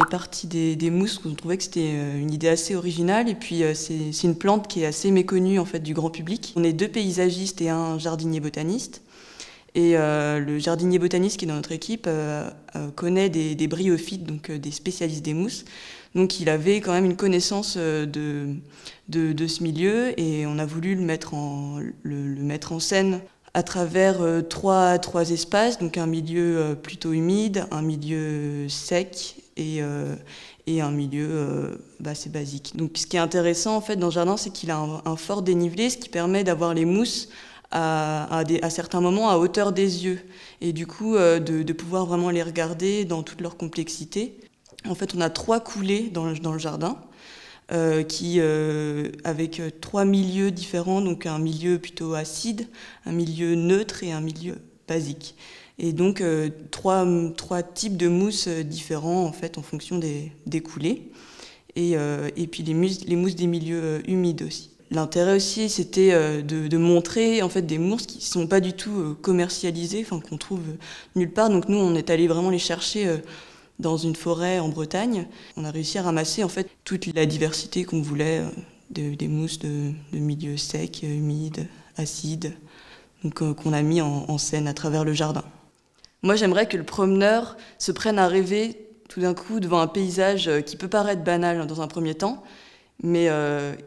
partie des mousses, on trouvait que c'était une idée assez originale. Et puis c'est une plante qui est assez méconnue en fait du grand public. On est 2 paysagistes et un jardinier botaniste. Et le jardinier botaniste qui est dans notre équipe connaît des bryophytes, donc des spécialistes des mousses. Donc il avait quand même une connaissance de ce milieu et on a voulu le mettre en scène à travers trois espaces, donc un milieu plutôt humide, un milieu sec et un milieu assez basique. Donc ce qui est intéressant en fait dans le jardin, c'est qu'il a un fort dénivelé, ce qui permet d'avoir les mousses à certains moments à hauteur des yeux et du coup de pouvoir vraiment les regarder dans toute leur complexité. En fait, on a 3 coulées dans le jardin avec 3 milieux différents, donc un milieu plutôt acide, un milieu neutre et un milieu basique. Et donc 3 types de mousses différents en fait en fonction des coulées et puis les mousses des milieux humides aussi. L'intérêt aussi, c'était de montrer en fait des mousses qui ne sont pas du tout commercialisées, qu'on trouve nulle part. Donc nous, on est allé vraiment les chercher dans une forêt en Bretagne. On a réussi à ramasser en fait toute la diversité qu'on voulait des mousses de milieux secs, humides, acides, donc qu'on a mis en scène à travers le jardin. Moi, j'aimerais que le promeneur se prenne à rêver tout d'un coup devant un paysage qui peut paraître banal dans un premier temps, mais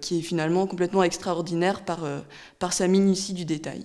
qui est finalement complètement extraordinaire par sa minutie du détail.